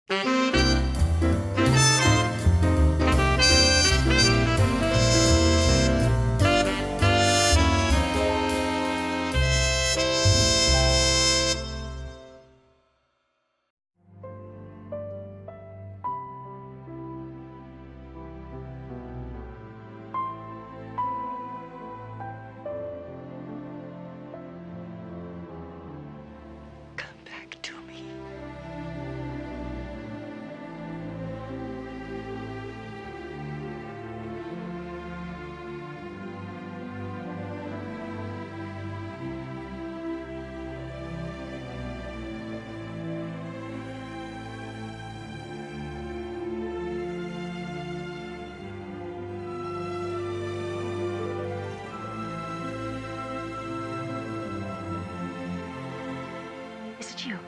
Come back to me. Is it you?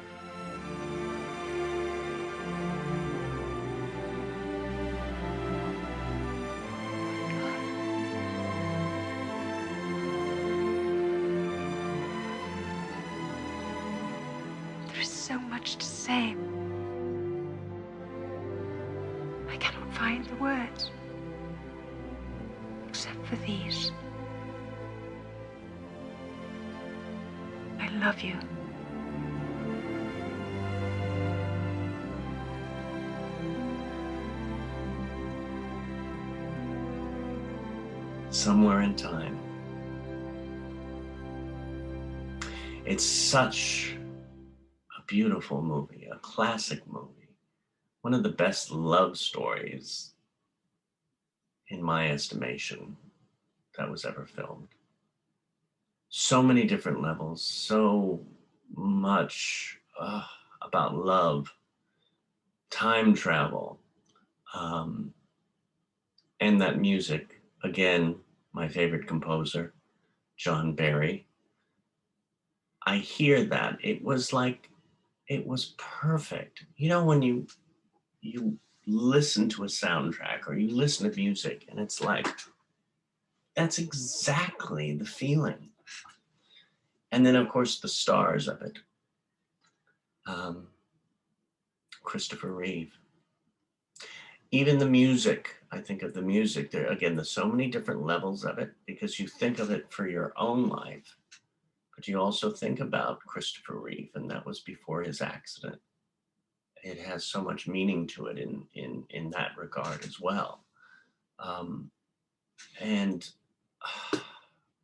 There's so much to say. I cannot find the words. Except for these. I love you. Somewhere in Time. It's such a beautiful movie, a classic movie, one of the best love stories, in my estimation, that was ever filmed. So many different levels, so much about love, time travel, and that music. Again, my favorite composer, John Barry. I hear that. It was perfect. You know, when you listen to a soundtrack or you listen to music and it's like, that's exactly the feeling. And then, of course, the stars of it. Christopher Reeve. Even the music, I think of the music there. Again, there's so many different levels of it because you think of it for your own life, but you also think about Christopher Reeve, and that was before his accident. It has so much meaning to it in that regard as well. And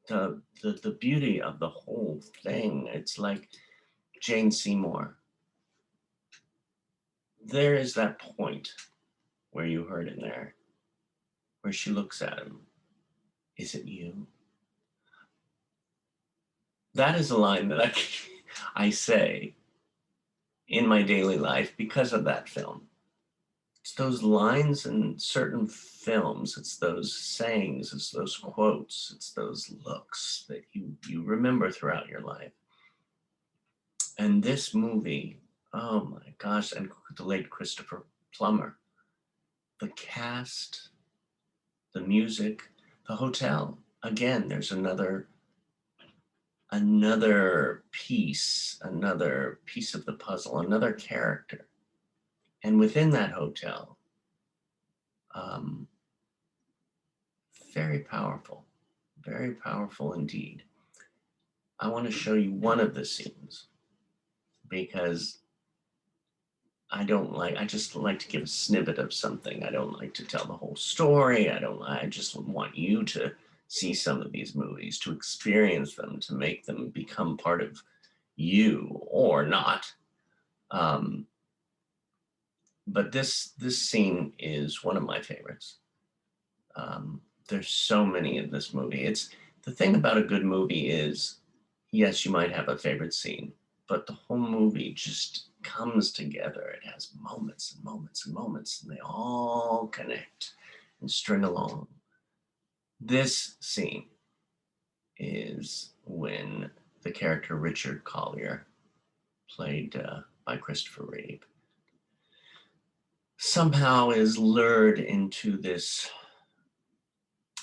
the beauty of the whole thing, it's like Jane Seymour. There is that point where you heard in there, where she looks at him. Is it you? That is a line that I say in my daily life because of that film. It's those lines in certain films, it's those sayings, it's those quotes, it's those looks that you remember throughout your life. And this movie, oh my gosh, and the late Christopher Plummer, the cast, the music, the hotel. Again, there's another piece of the puzzle, another character. And within that hotel, very powerful indeed. I want to show you one of the scenes because I just like to give a snippet of something. I don't like to tell the whole story. I just want you to see some of these movies, to experience them, to make them become part of you or not. But this scene is one of my favorites. There's so many in this movie. It's the thing about a good movie is, yes, you might have a favorite scene, but the whole movie just comes together. It has moments and moments and moments, and they all connect and string along. This scene is when the character Richard Collier, played by Christopher Reeve, somehow is lured into this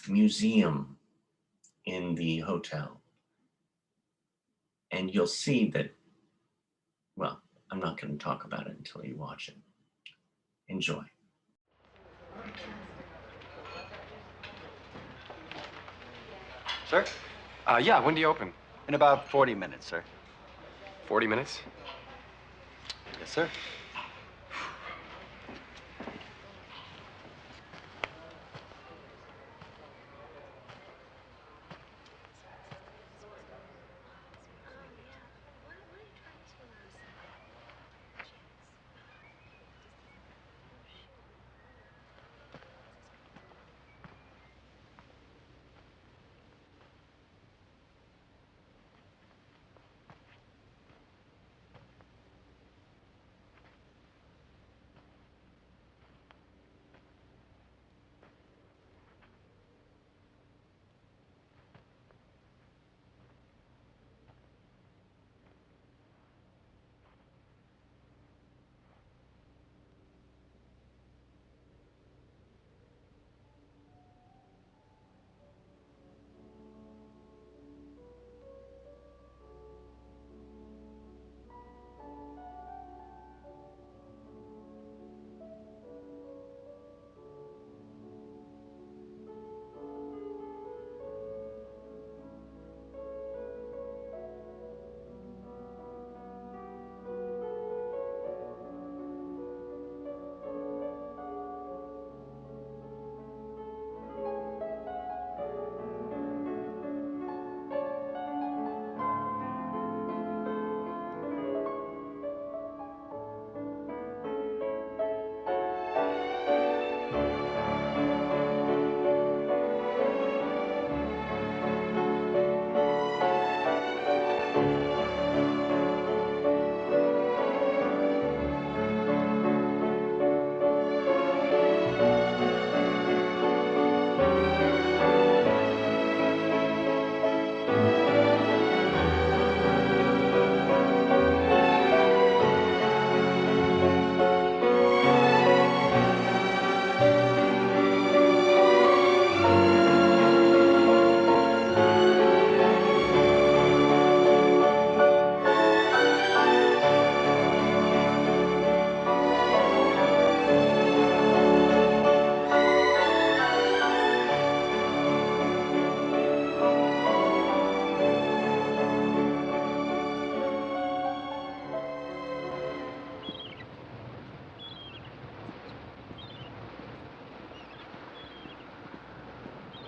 museum in the hotel. And you'll see that, well, I'm not going to talk about it until you watch it. Enjoy. Sir? Yeah, when do you open? In about 40 minutes, sir. 40 minutes? Yes, sir.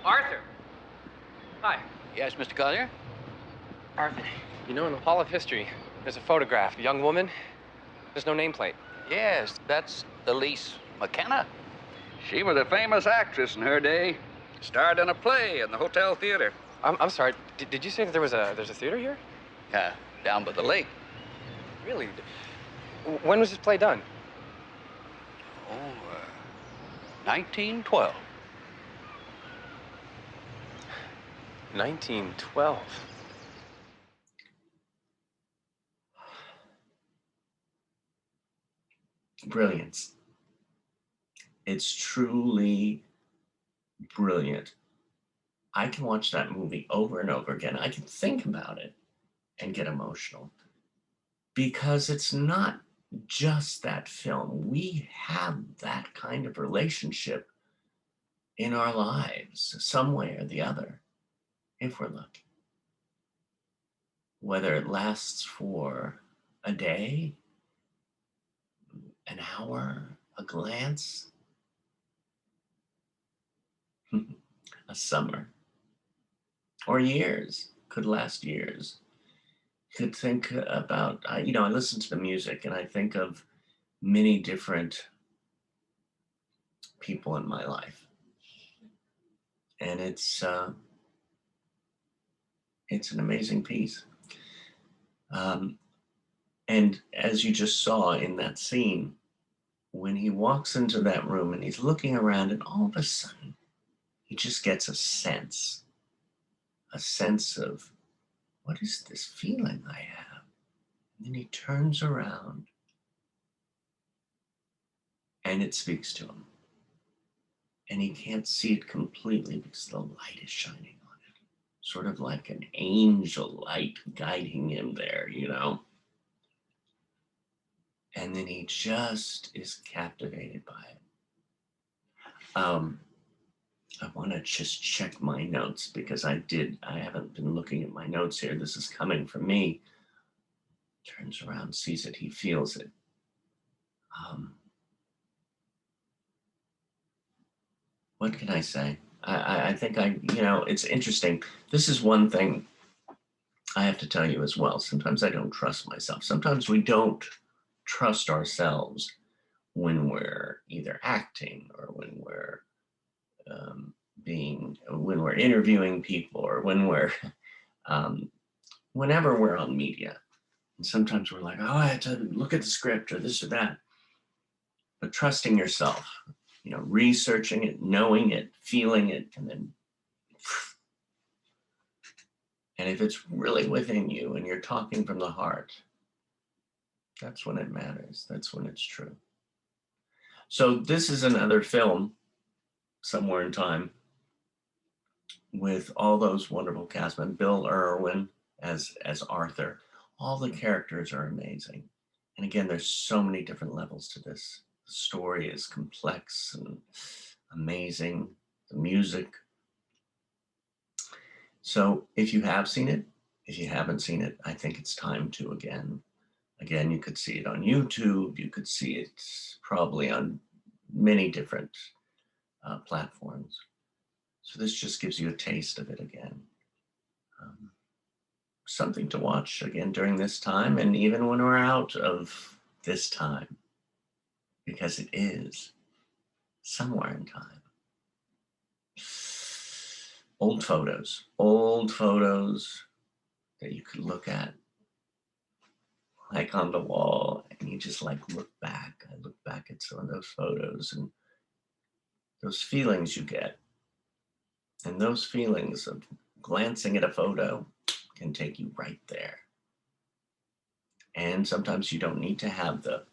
Arthur! Hi. Yes, Mr. Collier? Arthur, you know, in the Hall of History, there's a photograph, a young woman. There's no nameplate. Yes, that's Elise McKenna. She was a famous actress in her day. Starred in a play in the Hotel Theater. I'm sorry, did you say that there's a theater here? Down by the lake. Really? When was this play done? Oh, 1912. 1912. Brilliance. It's truly brilliant. I can watch that movie over and over again. I can think about it and get emotional because it's not just that film. We have that kind of relationship in our lives, some way or the other, if we're lucky. Whether it lasts for a day, an hour, a glance, a summer, or years, could last years. Could think about, I listen to the music and I think of many different people in my life. And it's an amazing piece. And as you just saw in that scene, when he walks into that room and he's looking around and all of a sudden he just gets a sense of, what is this feeling I have? And then he turns around and it speaks to him. And he can't see it completely because the light is shining on it. Sort of like an angel light guiding him there, And then he just is captivated by it. I want to just check my notes because I haven't been looking at my notes here. This is coming from me. Turns around, sees it, he feels it. What can I say? I think it's interesting. This is one thing I have to tell you as well. Sometimes I don't trust myself. Sometimes we don't trust ourselves when we're either acting or when we're when we're interviewing people or when we're whenever we're on media. And sometimes we're like, oh, I have to look at the script or this or that. But trusting yourself, researching it, knowing it, feeling it, and if it's really within you and you're talking from the heart, that's when it matters. That's when it's true. So this is another film, Somewhere in Time, with all those wonderful cast members. Bill Irwin as Arthur. All the characters are amazing. And again, there's so many different levels to this. The story is complex and amazing. The music. So if you have seen it, if you haven't seen it, I think it's time to again. Again, you could see it on YouTube. You could see it probably on many different platforms. So this just gives you a taste of it again. Something to watch again during this time and even when we're out of this time, because it is somewhere in time. Old photos that you could look at like on the wall and you just like look back. I look back at some of those photos and those feelings you get. And those feelings of glancing at a photo can take you right there. And sometimes you don't need to have the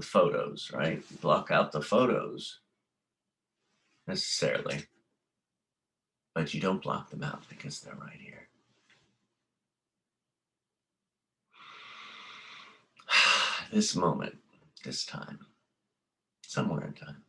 photos, right? Block out the photos necessarily, but you don't block them out because they're right here. This moment, this time, somewhere in time.